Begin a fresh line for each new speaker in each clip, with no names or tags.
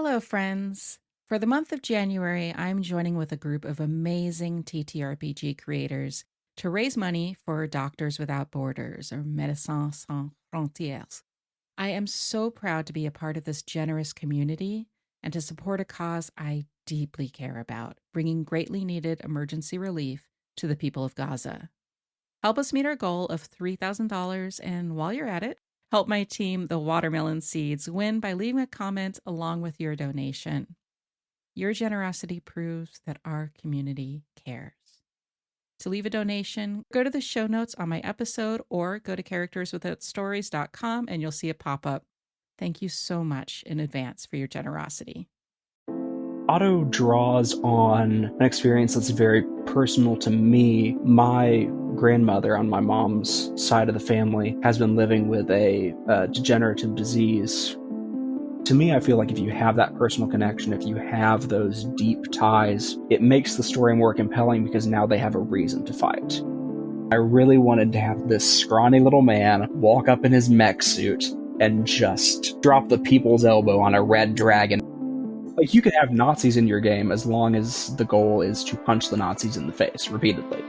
Hello, friends. For the month of January, I'm joining with a group of amazing TTRPG creators to raise money for Doctors Without Borders, or Médecins Sans Frontières. I am so proud to be a part of this generous community and to support a cause I deeply care about, bringing greatly needed emergency relief to the people of Gaza. Help us meet our goal of $3,000, and while you're at it, help my team, the Watermelon Seeds, win by leaving a comment along with your donation. Your generosity proves that our community cares. To leave a donation, go to the show notes on my episode or go to characterswithoutstories.com and you'll see it pop up. Thank you so much in advance for your generosity.
Otto draws on an experience that's very personal to me. My grandmother on my mom's side of the family has been living with a degenerative disease. To me, I feel like if you have that personal connection, if you have those deep ties, it makes the story more compelling because now they have a reason to fight. I really wanted to have this scrawny little man walk up in his mech suit and just drop the people's elbow on a red dragon. Like, you could have Nazis in your game as long as the goal is to punch the Nazis in the face repeatedly.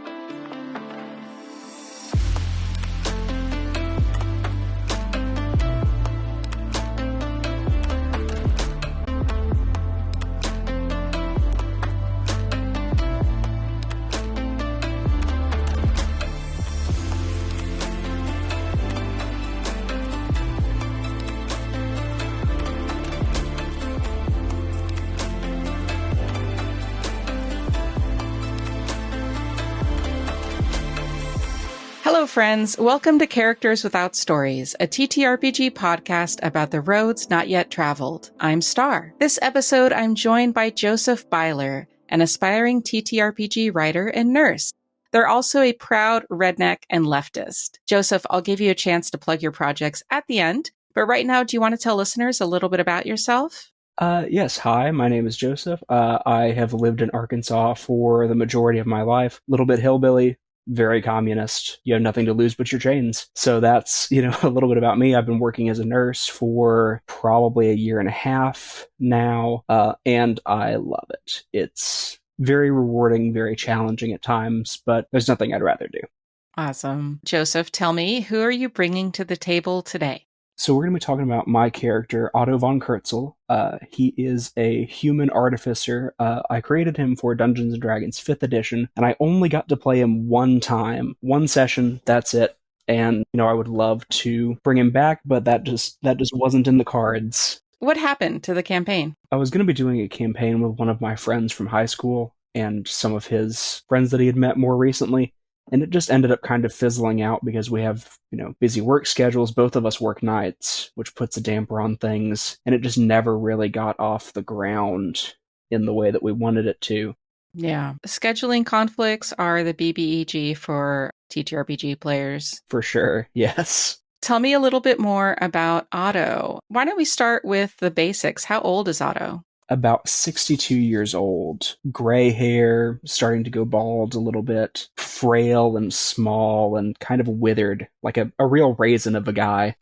Hello, friends. Welcome to Characters Without Stories, a TTRPG podcast about the roads not yet traveled. I'm Star. This episode, I'm joined by Joseph Byler, an aspiring TTRPG writer and nurse. They're also a proud redneck and leftist. Joseph, I'll give you a chance to plug your projects at the end, but right now, do you want to tell listeners a little bit about yourself?
Yes, hi, my name is Joseph. I have lived in Arkansas for the majority of my life. A little bit hillbilly, very communist. You have nothing to lose but your chains. So that's, a little bit about me. I've been working as a nurse for probably a year and a half now, and I love it. It's very rewarding, very challenging at times, but there's nothing I'd rather do.
Awesome. Joseph, tell me, who are you bringing to the table today?
So we're going to be talking about my character, Otto Von Kurtzel. He is a human artificer. I created him for Dungeons & Dragons 5th edition, and I only got to play him one time, one session, that's it. And, I would love to bring him back, but that just wasn't in the cards.
What happened to the campaign?
I was going to be doing a campaign with one of my friends from high school and some of his friends that he had met more recently. And it just ended up kind of fizzling out because we have, busy work schedules. Both of us work nights, which puts a damper on things. And it just never really got off the ground in the way that we wanted it to.
Yeah. Scheduling conflicts are the BBEG for TTRPG players.
For sure, yes.
Tell me a little bit more about Otto. Why don't we start with the basics? How old is Otto?
About 62 years old, gray hair, starting to go bald a little bit, frail and small and kind of withered, like a real raisin of a guy.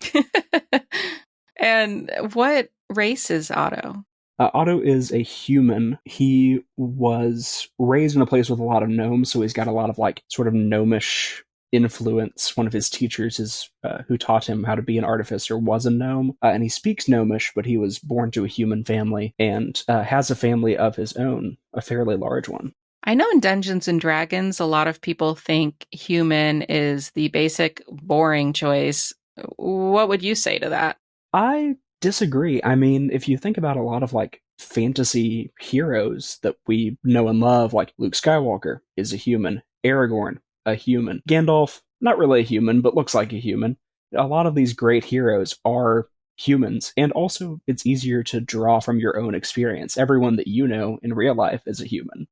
And what race is Otto?
Otto is a human. He was raised in a place with a lot of gnomes, so he's got a lot of sort of gnomish influence. One of his teachers who taught him how to be an artificer was a gnome, and he speaks gnomish, but he was born to a human family and has a family of his own, a fairly large one.
I know in Dungeons & Dragons, a lot of people think human is the basic, boring choice. What would you say to that?
I disagree. I mean, if you think about a lot of fantasy heroes that we know and love, like Luke Skywalker is a human, Aragorn, a human. Gandalf, not really a human, but looks like a human. A lot of these great heroes are humans, and also it's easier to draw from your own experience. Everyone that you know in real life is a human.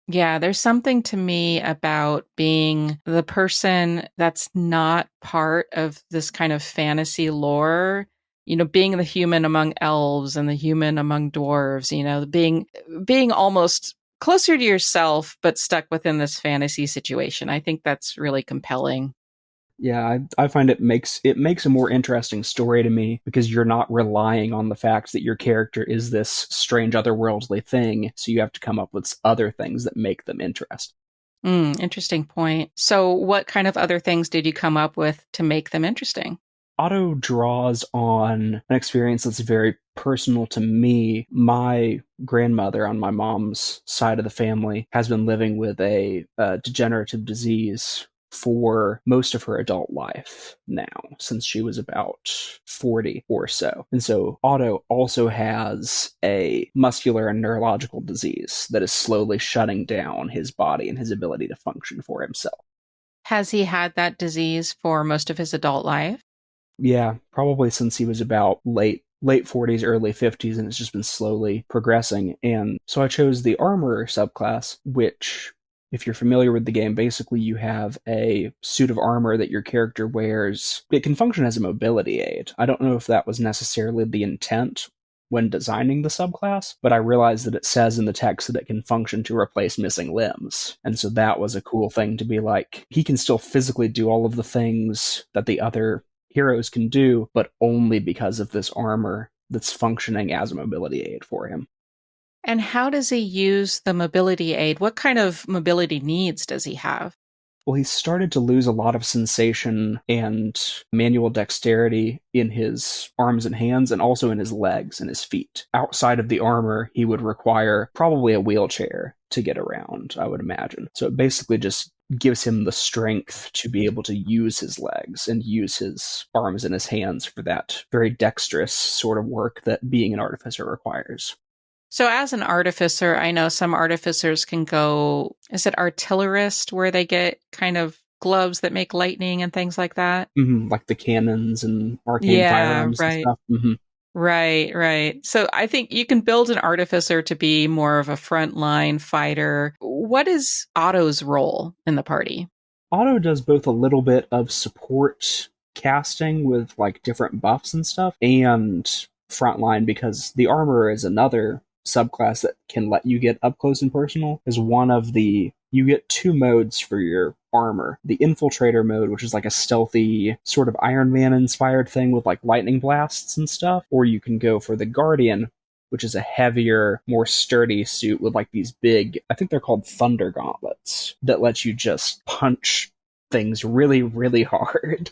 Yeah, there's something to me about being the person that's not part of this kind of fantasy lore, being the human among elves and the human among dwarves, being almost closer to yourself, but stuck within this fantasy situation. I think that's really compelling.
Yeah, I find it makes a more interesting story to me because you're not relying on the fact that your character is this strange otherworldly thing, so you have to come up with other things that make them interesting.
Interesting point. So, what kind of other things did you come up with to make them interesting?
Otto draws on an experience that's very personal to me. My grandmother on my mom's side of the family has been living with a degenerative disease for most of her adult life now, since she was about 40 or so. And so Otto also has a muscular and neurological disease that is slowly shutting down his body and his ability to function for himself.
Has he had that disease for most of his adult life?
Yeah, probably since he was about late 40s, early 50s, and it's just been slowly progressing. And so I chose the armorer subclass, which, if you're familiar with the game, basically you have a suit of armor that your character wears. It can function as a mobility aid. I don't know if that was necessarily the intent when designing the subclass, but I realized that it says in the text that it can function to replace missing limbs. And so that was a cool thing to be like, he can still physically do all of the things that the other heroes can do, but only because of this armor that's functioning as a mobility aid for him.
And how does he use the mobility aid? What kind of mobility needs does he have?
Well, he started to lose a lot of sensation and manual dexterity in his arms and hands, and also in his legs and his feet. Outside of the armor, he would require probably a wheelchair to get around, I would imagine. So it basically just gives him the strength to be able to use his legs and use his arms and his hands for that very dexterous sort of work that being an artificer requires.
So, as an artificer, I know some artificers can go, is it artillerist, where they get kind of gloves that make lightning and things like that?
Like the cannons and arcane
Yeah,
firearms and
right.
stuff.
Right, right. So I think you can build an artificer to be more of a frontline fighter. What is Otto's role in the party?
Otto does both a little bit of support casting with like different buffs and stuff, and frontline because the armor is another subclass that can let you get up close and personal. Is one of the you get two modes for your armor. The infiltrator mode, which is like a stealthy sort of Iron Man inspired thing with like lightning blasts and stuff, or you can go for the Guardian, which is a heavier, more sturdy suit with like these big, I think they're called thunder gauntlets, that lets you just punch things really, really hard.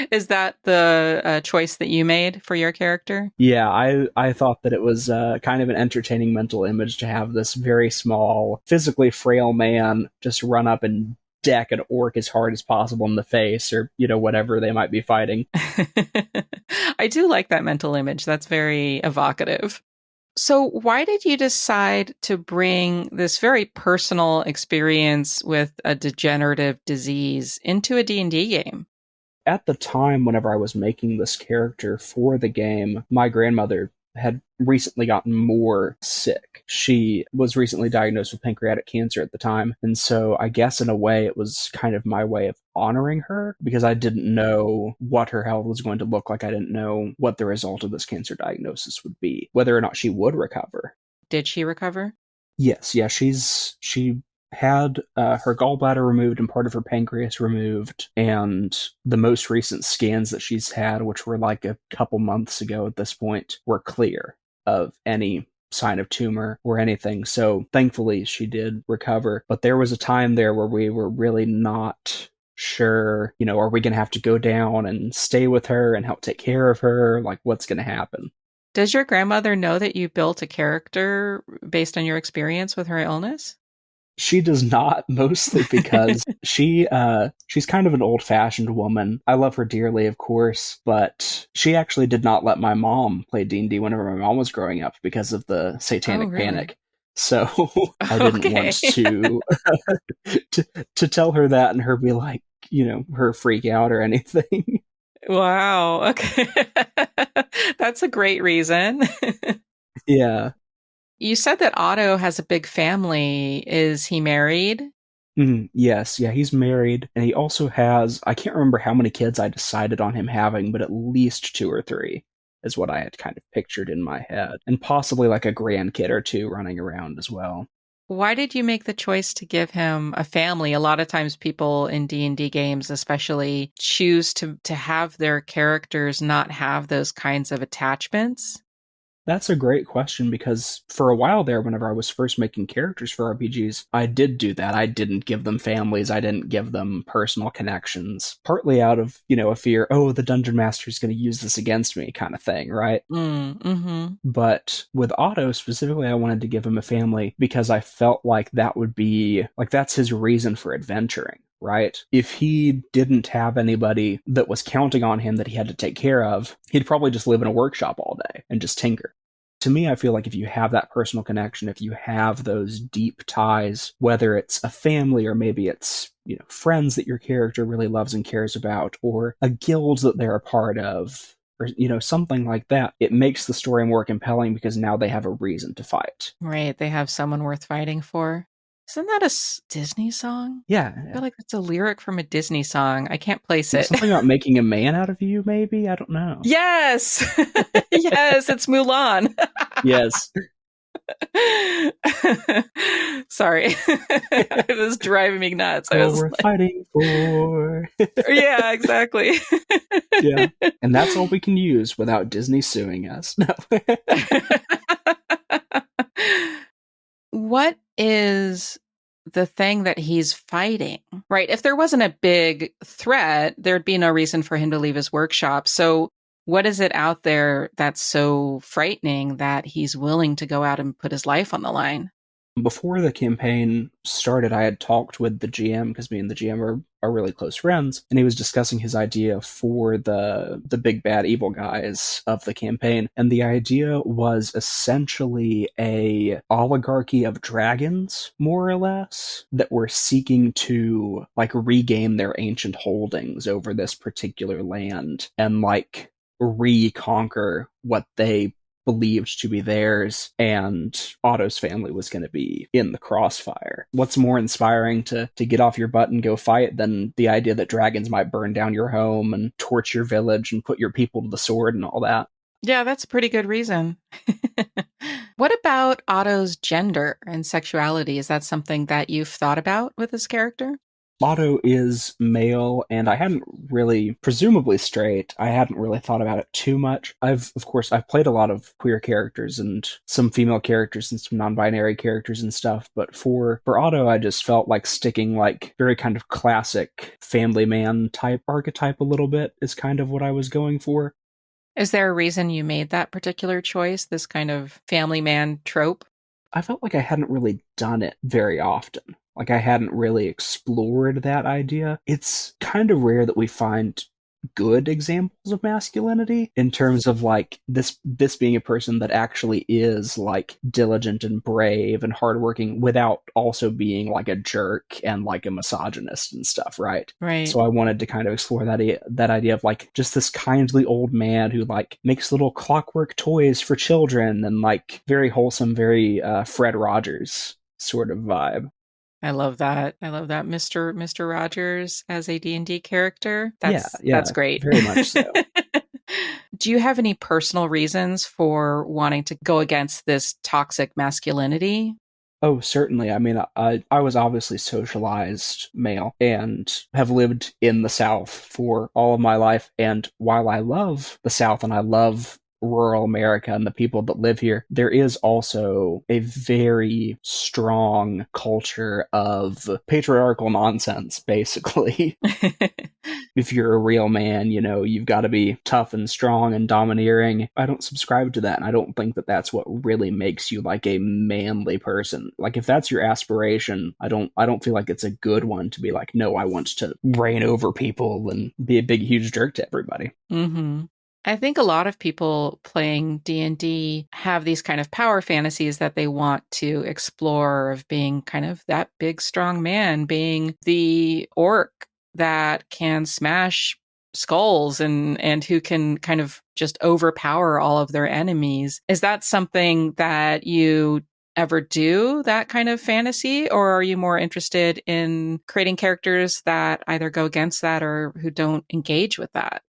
Is that the choice that you made for your character?
Yeah, I thought that it was kind of an entertaining mental image to have this very small, physically frail man just run up and deck an orc as hard as possible in the face, or whatever they might be fighting.
I do like that mental image. That's very evocative. So, why did you decide to bring this very personal experience with a degenerative disease into a D&D game?
At the time, whenever I was making this character for the game, my grandmother had recently gotten more sick. She was recently diagnosed with pancreatic cancer at the time. And so I guess in a way it was kind of my way of honoring her because I didn't know what her health was going to look like. I didn't know what the result of this cancer diagnosis would be, whether or not she would recover.
Did she recover?
Yes, yeah, she had her gallbladder removed and part of her pancreas removed, and the most recent scans that she's had, which were like a couple months ago at this point, were clear of any sign of tumor or anything. So thankfully she did recover. But there was a time there where we were really not sure, are we going to have to go down and stay with her and help take care of her? Like, what's going to happen?
Does your grandmother know that you built a character based on your experience with her illness?
She does not, mostly because she's kind of an old-fashioned woman. I love her dearly, of course, but she actually did not let my mom play D&D whenever my mom was growing up because of the
Oh,
satanic
really?
panic. So I didn't want
Okay.
to tell her that and her be like, her freak out or anything.
Wow. Okay. That's a great reason.
Yeah.
You said that Otto has a big family. Is he married?
Yes, yeah, he's married, and he also has, I can't remember how many kids I decided on him having, but at least two or three is what I had kind of pictured in my head. And possibly like a grandkid or two running around as well.
Why did you make the choice to give him a family? A lot of times people in D&D games especially choose to have their characters not have those kinds of attachments.
That's a great question because for a while there, whenever I was first making characters for RPGs, I did do that. I didn't give them families. I didn't give them personal connections, partly out of, a fear, oh, the dungeon master is going to use this against me kind of thing, right?
Mm-hmm.
But with Otto specifically, I wanted to give him a family because I felt like that would be, like, that's his reason for adventuring. Right? If he didn't have anybody that was counting on him that he had to take care of, he'd probably just live in a workshop all day and just tinker. To me, I feel like if you have that personal connection, if you have those deep ties, whether it's a family or maybe it's, friends that your character really loves and cares about, or a guild that they're a part of, or, something like that, it makes the story more compelling because now they have a reason to fight.
Right. They have someone worth fighting for. Isn't that a Disney song?
Yeah.
I feel like it's a lyric from a Disney song. I can't place it.
Something about making a man out of you, maybe? I don't know.
Yes. Yes, it's Mulan.
Yes.
Sorry. It was driving me nuts. I was
we're fighting for.
Yeah, exactly.
Yeah. And that's all we can use without Disney suing us. No.
What is the thing that he's fighting? Right. If there wasn't a big threat, there'd be no reason for him to leave his workshop. So what is it out there that's so frightening that he's willing to go out and put his life on the line?
Before the campaign started, I had talked with the GM, because me and the GM are really close friends, and he was discussing his idea for the big bad evil guys of the campaign. And the idea was essentially a oligarchy of dragons, more or less, that were seeking to regain their ancient holdings over this particular land and reconquer what they believed to be theirs, and Otto's family was going to be in the crossfire. What's more inspiring to get off your butt and go fight than the idea that dragons might burn down your home and torch your village and put your people to the sword and all that?
Yeah, that's a pretty good reason. What about Otto's gender and sexuality? Is that something that you've thought about with this character?
Otto is male, and I hadn't really, presumably straight, I hadn't really thought about it too much. I've played a lot of queer characters and some female characters and some non-binary characters and stuff, but for Otto, I just felt like sticking very kind of classic family man type archetype a little bit is kind of what I was going for.
Is there a reason you made that particular choice, this kind of family man trope?
I felt like I hadn't really done it very often. I hadn't really explored that idea. It's kind of rare that we find good examples of masculinity in terms of this being a person that actually is diligent and brave and hardworking without also being a jerk and a misogynist and stuff, right?
Right.
So I wanted to kind of explore that idea of just this kindly old man who makes little clockwork toys for children and very wholesome, very Fred Rogers sort of vibe.
I love that. I love that Mr. Rogers as a D&D character. That's great.
Very much so.
Do you have any personal reasons for wanting to go against this toxic masculinity?
Oh, certainly. I mean, I was obviously socialized male and have lived in the South for all of my life. And while I love the South and I love rural America and the people that live here, there is also a very strong culture of patriarchal nonsense, basically. If you're a real man, you've got to be tough and strong and domineering. I don't subscribe to that, and I don't think that that's what really makes you a manly person. If that's your aspiration, I don't feel like it's a good one to be no, I want to reign over people and be a big, huge jerk to everybody.
Mm-hmm. I think a lot of people playing D&D have these kind of power fantasies that they want to explore, of being kind of that big, strong man, being the orc that can smash skulls and who can kind of just overpower all of their enemies. Is that something that you ever do, that kind of fantasy? Or are you more interested in creating characters that either go against that or who don't engage with that?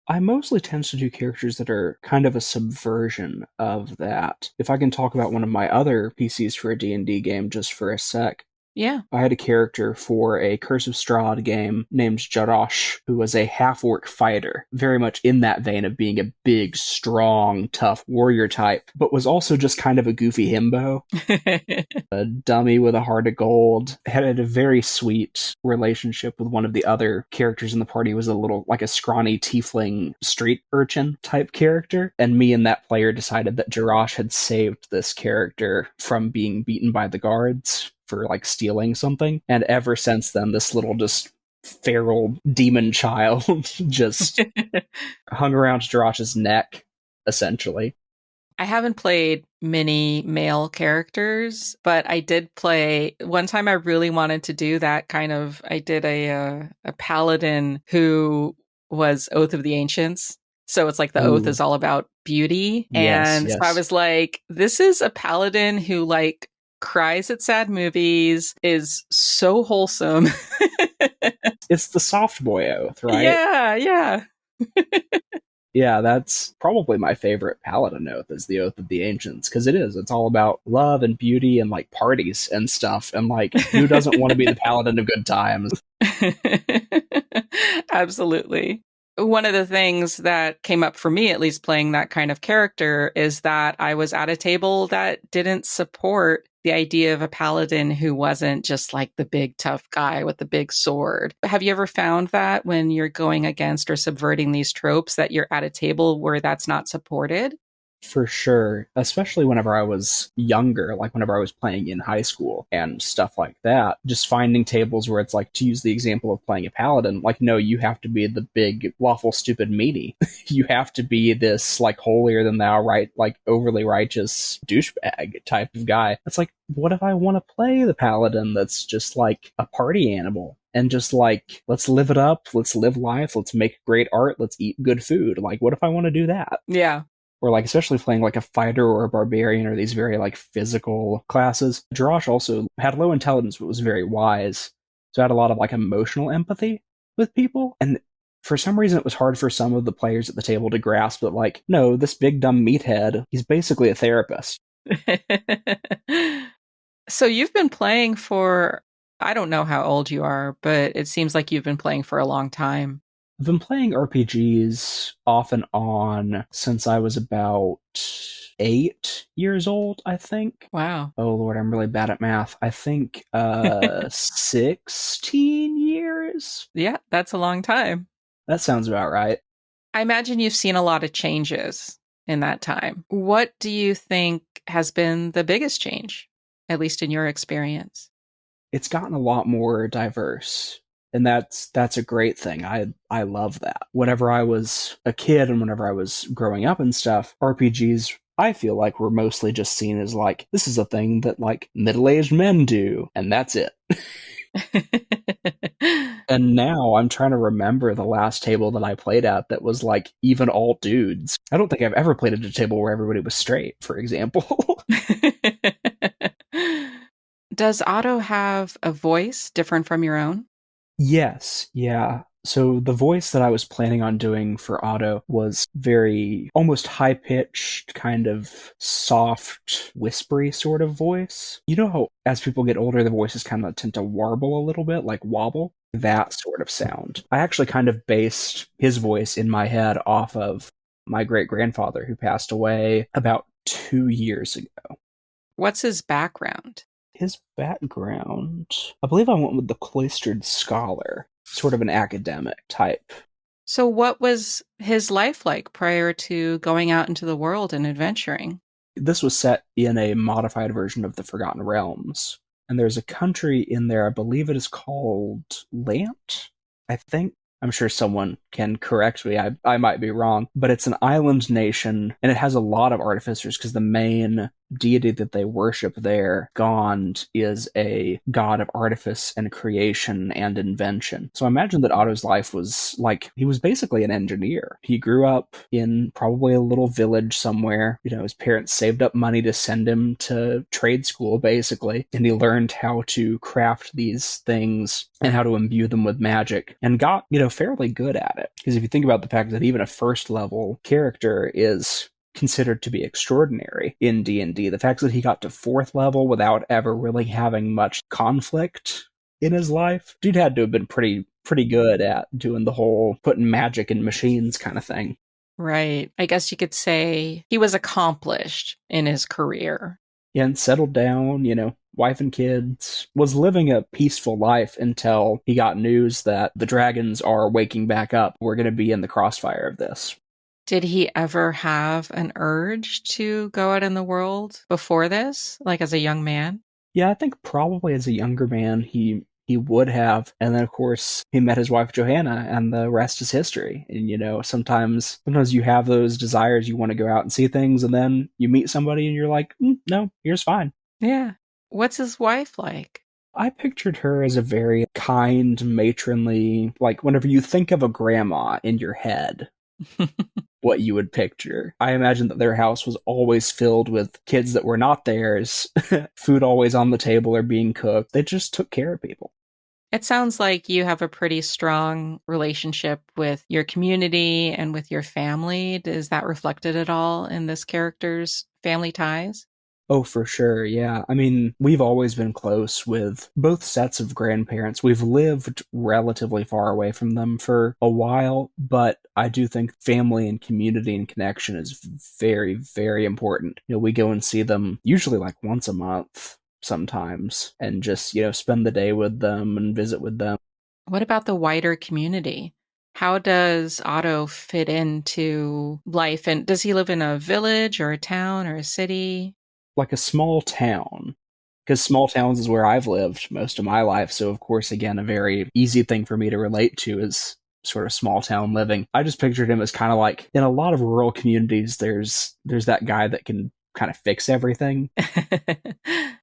I mostly tend to do characters that are kind of a subversion of that. If I can talk about one of my other PCs for a D&D game just for a sec,
Yeah.
I had a character for a Curse of Strahd game named Jarash, who was a half-orc fighter, very much in that vein of being a big, strong, tough warrior type, but was also just kind of a goofy himbo, a dummy with a heart of gold. Had a very sweet relationship with one of the other characters in the party. Was a little, like a scrawny tiefling street urchin type character, and me and that player decided that Jarash had saved this character from being beaten by the guards for like stealing something, and ever since then this little just feral demon child just hung around Jarash's neck, essentially.
I haven't played many male characters, but I did play one time. I really wanted to do that kind of. I did a paladin who was Oath of the Ancients. So it's like the oath
Ooh,
is all about beauty.
yes,
And so I
yes.
was like, this is a paladin who like cries at sad movies, is so wholesome.
It's the soft boy oath, right?
Yeah, yeah.
Yeah, that's probably my favorite paladin oath is the Oath of the Ancients, because it is. It's all about love and beauty and like parties and stuff. And like, who doesn't want to be the paladin of good times?
Absolutely. One of the things that came up for me, at least playing that kind of character, is that I was at a table that didn't support the idea of a paladin who wasn't just like the big tough guy with the big sword. Have you ever found that when you're going against or subverting these tropes that you're at a table where that's not supported?
For sure, especially whenever I was younger, like whenever I was playing in high school and stuff like that, just finding tables where it's like, to use the example of playing a paladin, like, no, you have to be the big, waffle, stupid meaty. You have to be this, like, holier than thou, right, like, overly righteous douchebag type of guy. It's like, what if I want to play the paladin that's just like a party animal? And just like, let's live it up, let's live life, let's make great art, let's eat good food. Like, what if I want to do that?
Yeah.
Or like especially playing like a fighter or a barbarian or these very like physical classes. Jarash also had low intelligence but was very wise. So had a lot of like emotional empathy with people. And for some reason it was hard for some of the players at the table to grasp that like, no, this big dumb meathead, he's basically a therapist.
So you've been playing for, I don't know how old you are, but it seems like you've been playing for a long time.
I've been playing RPGs off and on since I was about 8 years old, I think.
Wow.
Oh Lord, I'm really bad at math. I think 16 years?
Yeah, that's a long time.
That sounds about right.
I imagine you've seen a lot of changes in that time. What do you think has been the biggest change, at least in your experience?
It's gotten a lot more diverse. And that's a great thing. I love that. Whenever I was a kid and whenever I was growing up and stuff, RPGs I feel like were mostly just seen as like, this is a thing that like middle-aged men do, and that's it. And now I'm trying to remember the last table that I played at that was like even all dudes. I don't think I've ever played at a table where everybody was straight, for example.
Does Otto have a voice different from your own?
Yes, yeah. So the voice that I was planning on doing for Otto was very almost high pitched, kind of soft, whispery sort of voice. You know how as people get older, the voices kind of tend to warble a little bit, like wobble? That sort of sound. I actually kind of based his voice in my head off of my great grandfather who passed away about 2 years ago.
What's his background?
His background, I believe I went with the cloistered scholar, sort of an academic type.
So, what was his life like prior to going out into the world and adventuring?
This was set in a modified version of the Forgotten Realms, and there's a country in there, I believe it is called Lant, I think. I'm sure someone can correct me, I might be wrong, but it's an island nation, and it has a lot of artificers, because the main deity that they worship there, Gond, is a god of artifice and creation and invention. So I imagine that Otto's life was like, he was basically an engineer. He grew up in probably a little village somewhere. His parents saved up money to send him to trade school, basically, and he learned how to craft these things and how to imbue them with magic, and got, fairly good at it. Because if you think about the fact that even a first level character is considered to be extraordinary in D&D, the fact that he got to 4th level without ever really having much conflict in his life, dude had to have been pretty good at doing the whole putting magic in machines kind of thing.
Right. I guess you could say he was accomplished in his career.
Yeah, and settled down, wife and kids, was living a peaceful life until he got news that the dragons are waking back up. We're going to be in the crossfire of this.
Did he ever have an urge to go out in the world before this, like as a young man?
Yeah, I think probably as a younger man, he would have. And then, of course, he met his wife, Johanna, and the rest is history. And, sometimes you have those desires, you want to go out and see things, and then you meet somebody and you're like, no, here's fine.
Yeah. What's his wife like?
I pictured her as a very kind, matronly, like whenever you think of a grandma in your head, what you would picture. I imagine that their house was always filled with kids that were not theirs, food always on the table or being cooked. They just took care of people.
It sounds like you have a pretty strong relationship with your community and with your family. Is that reflected at all in this character's family ties?
Oh, for sure, yeah. I mean, we've always been close with both sets of grandparents. We've lived relatively far away from them for a while, but I do think family and community and connection is very, very important. We go and see them usually like once a month sometimes, and just, spend the day with them and visit with them.
What about the wider community? How does Otto fit into life? And does he live in a village or a town or a city?
Like a small town, because small towns is where I've lived most of my life. So, of course, again, a very easy thing for me to relate to is sort of small town living. I just pictured him as kind of like, in a lot of rural communities, there's that guy that can kind of fix everything.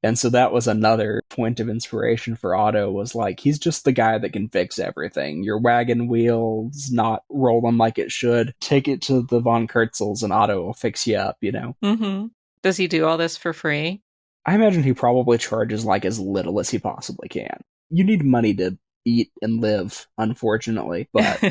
And so that was another point of inspiration for Otto, was like, he's just the guy that can fix everything. Your wagon wheel's not rolling like it should. Take it to the Von Kurtzels and Otto will fix you up,
Mm-hmm. Does he do all this for free?
I imagine he probably charges like as little as he possibly can. You need money to eat and live, unfortunately, but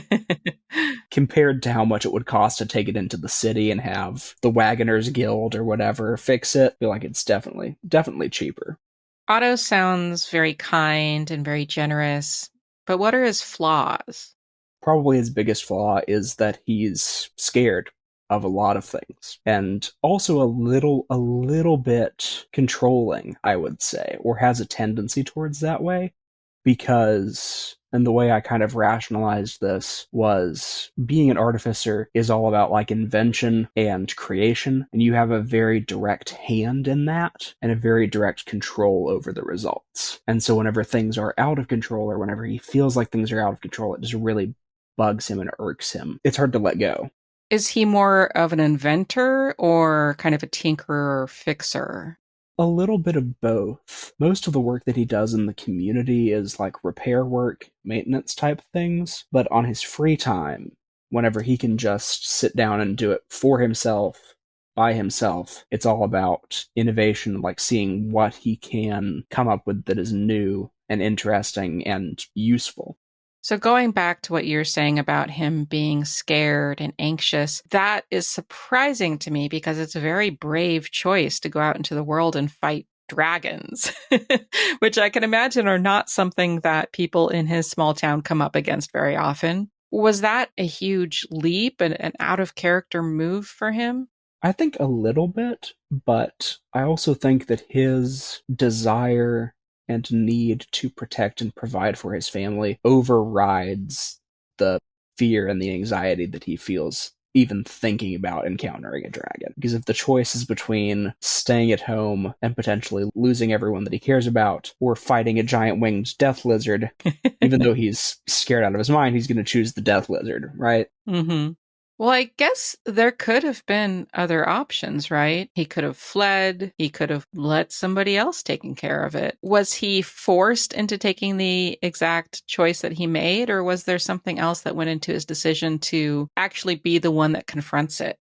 compared to how much it would cost to take it into the city and have the Wagoners Guild or whatever fix it, I feel like it's definitely cheaper.
Otto sounds very kind and very generous, but what are his flaws?
Probably his biggest flaw is that he's scared of a lot of things, and also a little bit controlling, I would say, or has a tendency towards that way, because, and the way I kind of rationalized this was, being an artificer is all about like invention and creation, and you have a very direct hand in that and a very direct control over the results. And so whenever things are out of control, or whenever he feels like things are out of control, it just really bugs him and irks him. It's hard to let go.
Is he more of an inventor or kind of a tinkerer or fixer?
A little bit of both. Most of the work that he does in the community is like repair work, maintenance type things, but on his free time, whenever he can just sit down and do it for himself, by himself, it's all about innovation, like seeing what he can come up with that is new and interesting and useful.
So going back to what you're saying about him being scared and anxious, that is surprising to me because it's a very brave choice to go out into the world and fight dragons, which I can imagine are not something that people in his small town come up against very often. Was that a huge leap and an out of character move for him?
I think a little bit, but I also think that his desire and need to protect and provide for his family overrides the fear and the anxiety that he feels even thinking about encountering a dragon. Because if the choice is between staying at home and potentially losing everyone that he cares about, or fighting a giant winged death lizard, even though he's scared out of his mind, he's going to choose the death lizard, right?
Mm-hmm. Well, I guess there could have been other options, right? He could have fled. He could have let somebody else taken care of it. Was he forced into taking the exact choice that he made, or was there something else that went into his decision to actually be the one that confronts it?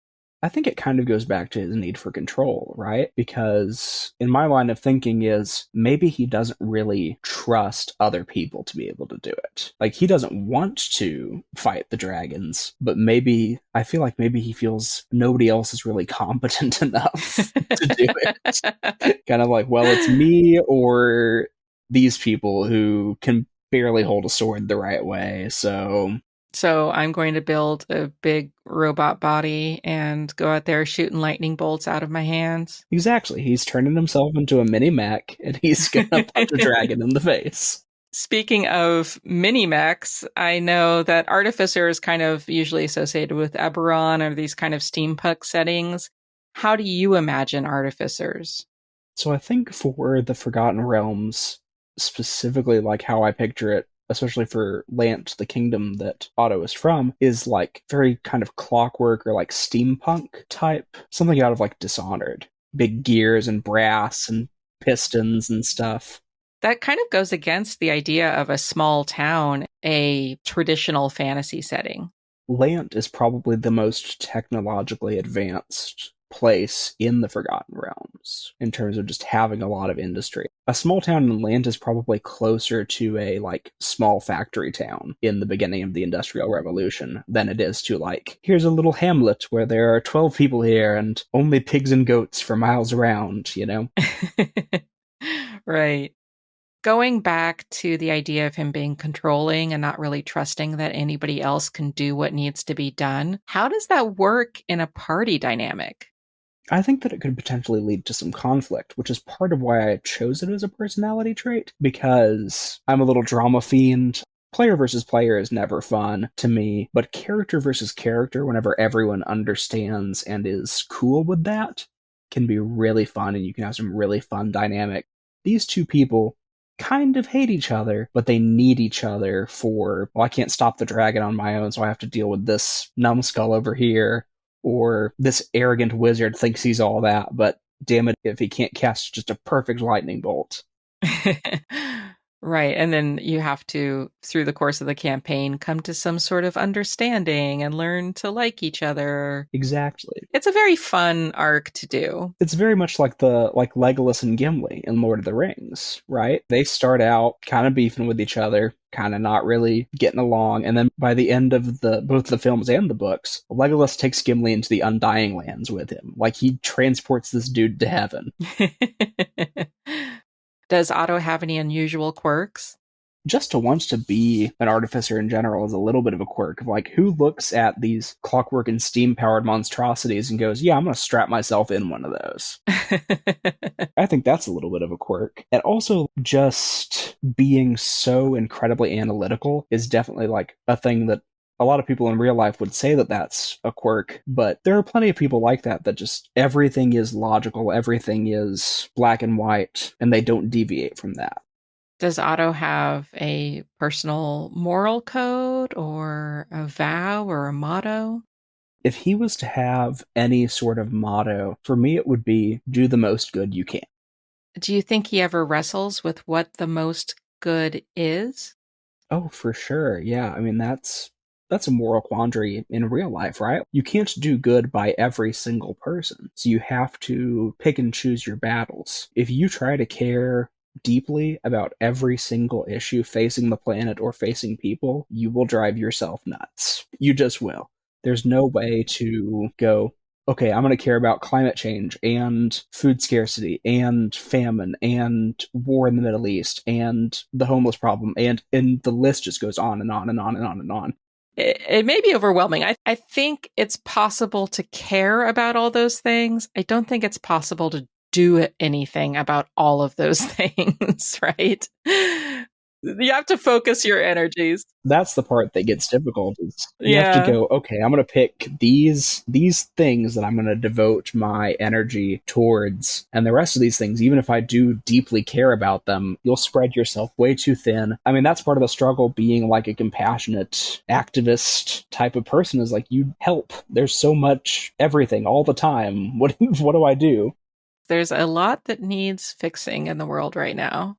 I think it kind of goes back to his need for control, right? Because in my line of thinking is maybe he doesn't really trust other people to be able to do it. Like he doesn't want to fight the dragons, but maybe I feel like maybe he feels nobody else is really competent enough to do it. Kind of like, well, it's me or these people who can barely hold a sword the right way.
So I'm going to build a big robot body and go out there shooting lightning bolts out of my hands.
Exactly. He's turning himself into a mini mech and he's gonna punch a dragon in the face.
Speaking of mini mechs, I know that Artificer is kind of usually associated with Eberron or these kind of steampunk settings. How do you imagine Artificers?
So I think for the Forgotten Realms, specifically like how I picture it, especially for Lant, the kingdom that Otto is from, is like very kind of clockwork or like steampunk type. Something out of like Dishonored. Big gears and brass and pistons and stuff.
That kind of goes against the idea of a small town, a traditional fantasy setting.
Lant is probably the most technologically advanced place in the Forgotten Realms in terms of just having a lot of industry. A small town in Lant is probably closer to a like small factory town in the beginning of the Industrial Revolution than it is to like, here's a little hamlet where there are 12 people here and only pigs and goats for miles around, you know?
Right. Going back to the idea of him being controlling and not really trusting that anybody else can do what needs to be done, how does that work in a party dynamic?
I think that it could potentially lead to some conflict, which is part of why I chose it as a personality trait, because I'm a little drama fiend. Player versus player is never fun to me, but character versus character, whenever everyone understands and is cool with that, can be really fun, and you can have some really fun dynamic. These two people kind of hate each other, but they need each other for, well, I can't stop the dragon on my own, so I have to deal with this numbskull over here, or this arrogant wizard thinks he's all that, but damn it if he can't cast just a perfect lightning bolt.
Right. And then you have to, through the course of the campaign, come to some sort of understanding and learn to like each other.
Exactly.
It's a very fun arc to do.
It's very much like the like Legolas and Gimli in Lord of the Rings, right? They start out kind of beefing with each other, kind of not really getting along, and then by the end of the both the films and the books, Legolas takes Gimli into the Undying Lands with him. Like he transports this dude to heaven.
Does Otto have any unusual quirks?
Just to want to be an artificer in general is a little bit of a quirk of like who looks at these clockwork and steam powered monstrosities and goes, yeah, I'm going to strap myself in one of those. I think that's a little bit of a quirk. And also just being so incredibly analytical is definitely like a thing that a lot of people in real life would say that that's a quirk, but there are plenty of people like that that just everything is logical, everything is black and white, and they don't deviate from that.
Does Otto have a personal moral code or a vow or a motto?
If he was to have any sort of motto, for me it would be do the most good you can.
Do you think he ever wrestles with what the most good is?
Oh, for sure. Yeah, I mean that's a moral quandary in real life, right? You can't do good by every single person. So you have to pick and choose your battles. If you try to care deeply about every single issue facing the planet or facing people, you will drive yourself nuts. You just will. There's no way to go, okay, I'm going to care about climate change and food scarcity and famine and war in the Middle East and the homeless problem. And the list just goes on and on and on and on and on.
It may be overwhelming. I think it's possible to care about all those things. I don't think it's possible to do anything about all of those things, right? You have to focus your energies.
That's the part that gets difficult is you have to
Yeah.
go, okay, I'm going to pick these things that I'm going to devote my energy towards. And the rest of these things, even if I do deeply care about them, you'll spread yourself way too thin. I mean, that's part of the struggle being like a compassionate activist type of person is like you help. There's so much everything all the time. What do I do?
There's a lot that needs fixing in the world right now.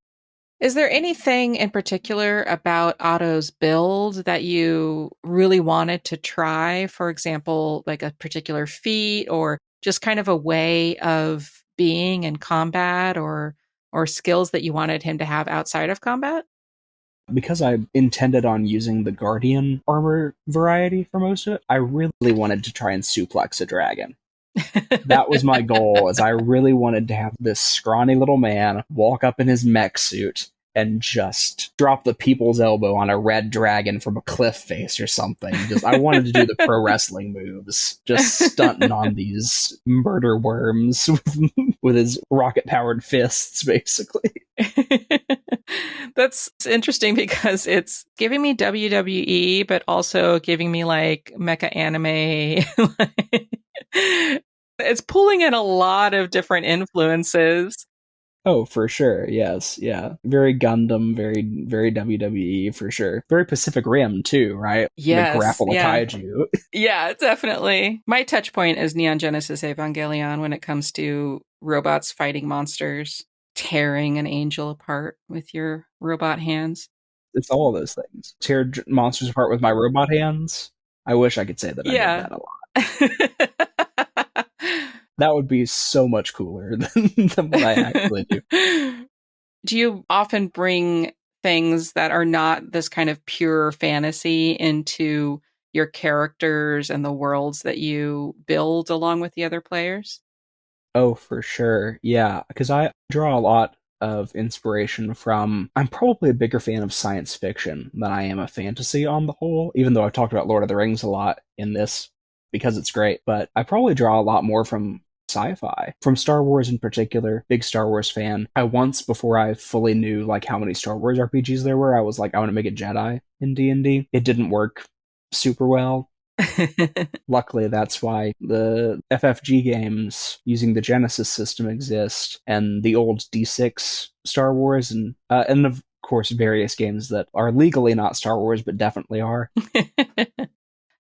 Is there anything in particular about Otto's build that you really wanted to try? For example, like a particular feat or just kind of a way of being in combat or skills that you wanted him to have outside of combat?
Because I intended on using the Guardian armor variety for most of it, I really wanted to try and suplex a dragon. That was my goal, is I really wanted to have this scrawny little man walk up in his mech suit and just drop the people's elbow on a red dragon from a cliff face or something. Just I wanted to do the pro wrestling moves, just stunting on these murder worms with his rocket-powered fists, basically.
That's interesting because it's giving me WWE, but also giving me like mecha anime. It's pulling in a lot of different influences.
Oh, for sure. Yes. Yeah. Very Gundam, very WWE for sure. Very Pacific Rim too, right? The
Yes,
grapple a
yeah.
kaiju.
Yeah, definitely. My touch point is Neon Genesis Evangelion when it comes to robots fighting monsters, tearing an angel apart with your robot hands.
It's all of those things. Tear monsters apart with my robot hands. I wish I could say that I did
Yeah.
that a lot. That would be so much cooler than what I actually do.
Do you often bring things that are not this kind of pure fantasy into your characters and the worlds that you build along with the other players?
Oh, for sure. Yeah, because I draw a lot of inspiration from. I'm probably a bigger fan of science fiction than I am a fantasy on the whole, even though I've talked about Lord of the Rings a lot in this because it's great. But I probably draw a lot more from sci-fi, from Star Wars in particular. Big Star Wars fan. I once, before I fully knew like how many Star Wars RPGs there were, I was like, I want to make a Jedi in D&D. It didn't work super well. Luckily, that's why the FFG games using the Genesis system exist, and the old D6 Star Wars, and of course various games that are legally not Star Wars but definitely are.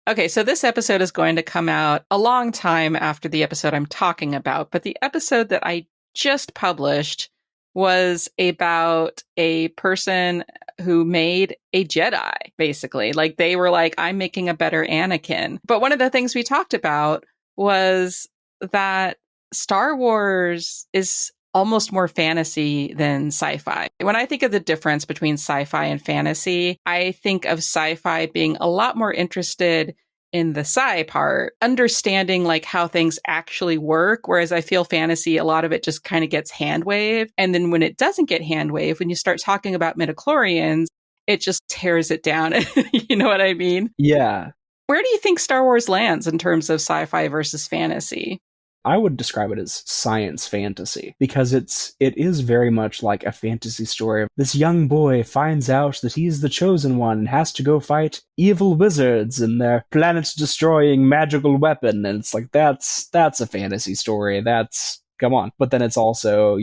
Okay, so this episode is going to come out a long time after the episode I'm talking about, but the episode that I just published was about a person who made a Jedi, basically. Like they were like, I'm making a better Anakin. But one of the things we talked about was that Star Wars is almost more fantasy than sci-fi. When I think of the difference between sci-fi and fantasy, I think of sci-fi being a lot more interested in the sci part, understanding like how things actually work. Whereas I feel fantasy, a lot of it just kind of gets hand waved. And then when it doesn't get hand waved, when you start talking about midichlorians, it just tears it down. You know what I mean?
Yeah,
Where do you think Star Wars lands in terms of sci-fi versus fantasy?
I would describe it as science fantasy because it is very much like a fantasy story. This young boy finds out that he's the chosen one and has to go fight evil wizards and their planet-destroying magical weapon, and it's like that's a fantasy story. That's come on. But then it's also,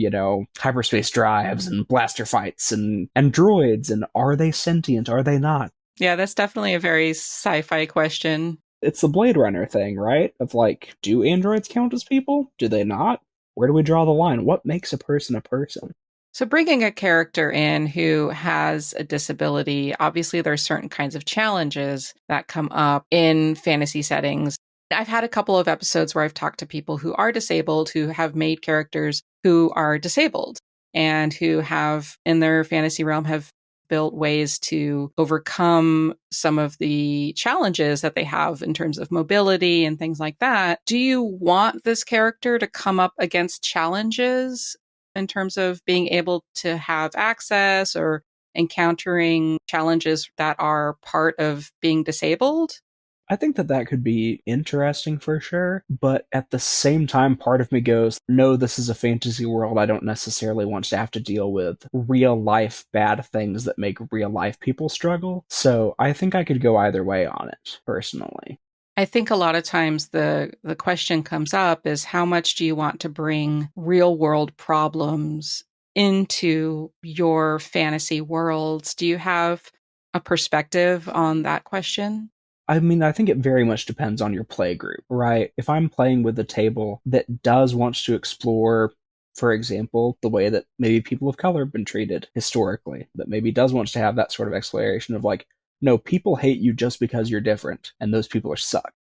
hyperspace drives and blaster fights and droids, and are they sentient? Are they not?
Yeah, that's definitely a very sci-fi question.
It's the Blade Runner thing, right? Of like, do androids count as people? Do they not? Where do we draw the line? What makes a person a person?
So bringing a character in who has a disability, obviously there are certain kinds of challenges that come up in fantasy settings. I've had a couple of episodes where I've talked to people who are disabled, who have made characters who are disabled and who have in their fantasy realm have built ways to overcome some of the challenges that they have in terms of mobility and things like that. Do you want this character to come up against challenges in terms of being able to have access or encountering challenges that are part of being disabled?
I think that that could be interesting for sure, but at the same time, part of me goes, no, this is a fantasy world. I don't necessarily want to have to deal with real life bad things that make real life people struggle. So I think I could go either way on it, personally.
I think a lot of times the question comes up is how much do you want to bring real world problems into your fantasy worlds? Do you have a perspective on that question?
I mean, I think it very much depends on your play group, right? If I'm playing with a table that does want to explore, for example, the way that maybe people of color have been treated historically, that maybe does want to have that sort of exploration of like, no, people hate you just because you're different, and those people are suck.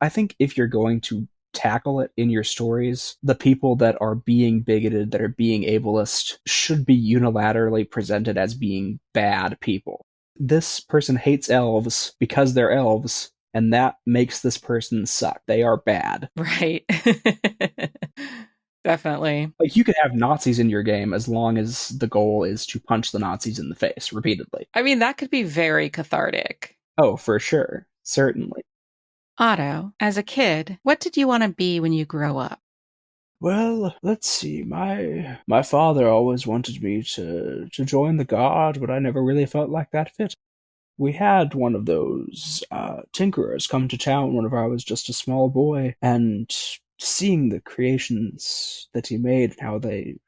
I think if you're going to tackle it in your stories, the people that are being bigoted, that are being ableist, should be unilaterally presented as being bad people. This person hates elves because they're elves, and that makes this person suck. They are bad.
Right. Definitely.
Like, you could have Nazis in your game as long as the goal is to punch the Nazis in the face repeatedly.
I mean, that could be very cathartic.
Oh, for sure. Certainly.
Otto, as a kid, what did you want to be when you grow up?
Well, let's see. My father always wanted me to join the guard, but I never really felt like that fit. We had one of those tinkerers come to town whenever I was just a small boy, and seeing the creations that he made and how they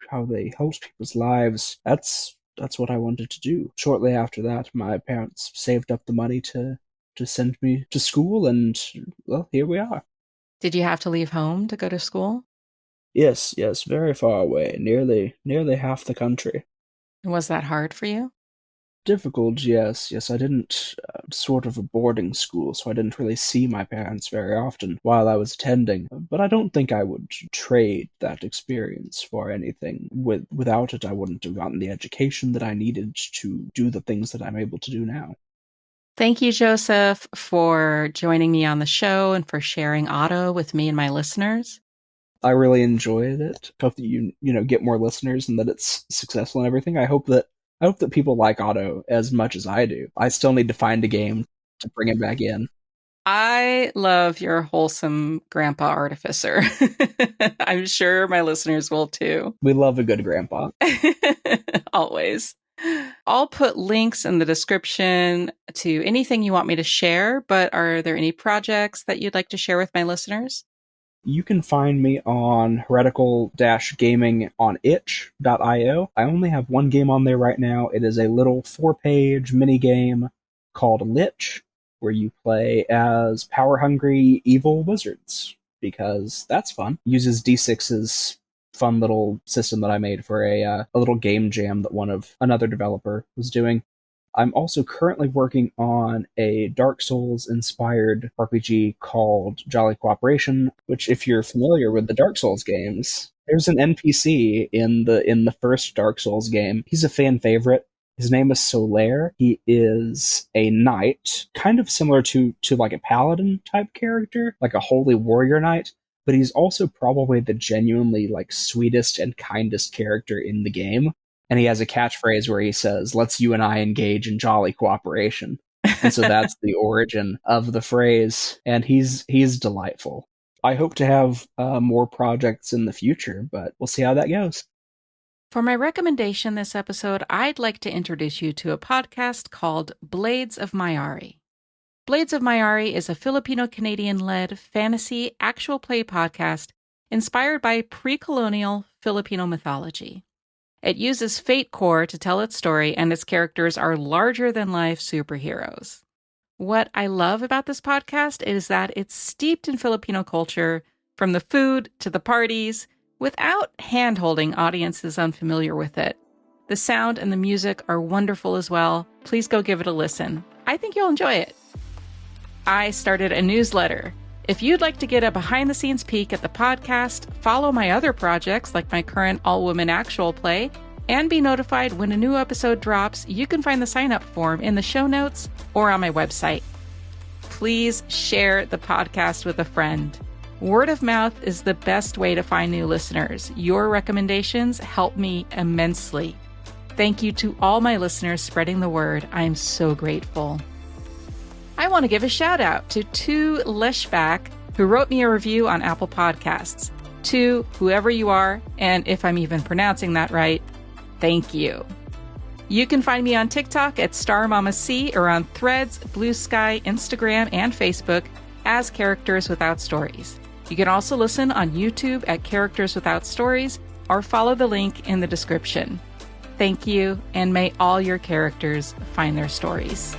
helped people's lives, that's what I wanted to do. Shortly after that, my parents saved up the money to send me to school, and well, here we are.
Did you have to leave home to go to school?
Yes, very far away, nearly half the country.
Was that hard for you?
Difficult, yes. I didn't sort of a boarding school, so I didn't really see my parents very often while I was attending. But I don't think I would trade that experience for anything. Without it, I wouldn't have gotten the education that I needed to do the things that I'm able to do now.
Thank you, Joseph, for joining me on the show and for sharing Otto with me and my listeners.
I really enjoyed it. Hope that you get more listeners and that it's successful and everything. I hope that people like Otto as much as I do. I still need to find a game to bring him back in.
I love your wholesome grandpa artificer. I'm sure my listeners will too.
We love a good grandpa.
Always. I'll put links in the description to anything you want me to share, but are there any projects that you'd like to share with my listeners?
You can find me on heretical-gaming on itch.io. I only have one game on there right now. It is a little 4-page mini-game called Lich, where you play as power-hungry evil wizards, because that's fun. Uses D6's fun little system that I made for a little game jam that another developer was doing. I'm also currently working on a Dark Souls-inspired RPG called Jolly Cooperation, which, if you're familiar with the Dark Souls games, there's an NPC in the first Dark Souls game. He's a fan favorite. His name is Solaire. He is a knight, kind of similar to like a paladin type character, like a holy warrior knight, but he's also probably the genuinely like sweetest and kindest character in the game. And he has a catchphrase where he says, "Let's you and I engage in jolly cooperation." And so that's the origin of the phrase. And he's delightful. I hope to have more projects in the future, but we'll see how that goes.
For my recommendation this episode, I'd like to introduce you to a podcast called Blades of Mayari. Blades of Mayari is a Filipino-Canadian-led fantasy actual play podcast inspired by pre-colonial Filipino mythology. It uses Fate Core to tell its story, and its characters are larger-than-life superheroes. What I love about this podcast is that it's steeped in Filipino culture, from the food to the parties, without hand-holding audiences unfamiliar with it. The sound and the music are wonderful as well. Please go give it a listen. I think you'll enjoy it. I started a newsletter. If you'd like to get a behind-the-scenes peek at the podcast, follow my other projects like my current all-women actual play, and be notified when a new episode drops, you can find the sign-up form in the show notes or on my website. Please share the podcast with a friend. Word of mouth is the best way to find new listeners. Your recommendations help me immensely. Thank you to all my listeners spreading the word. I am so grateful. I want to give a shout out to To Leshback, who wrote me a review on Apple Podcasts. To whoever you are, and if I'm even pronouncing that right, thank you. You can find me on TikTok at StarMamaC or on Threads, Blue Sky, Instagram, and Facebook as Characters Without Stories. You can also listen on YouTube at Characters Without Stories or follow the link in the description. Thank you, and may all your characters find their stories.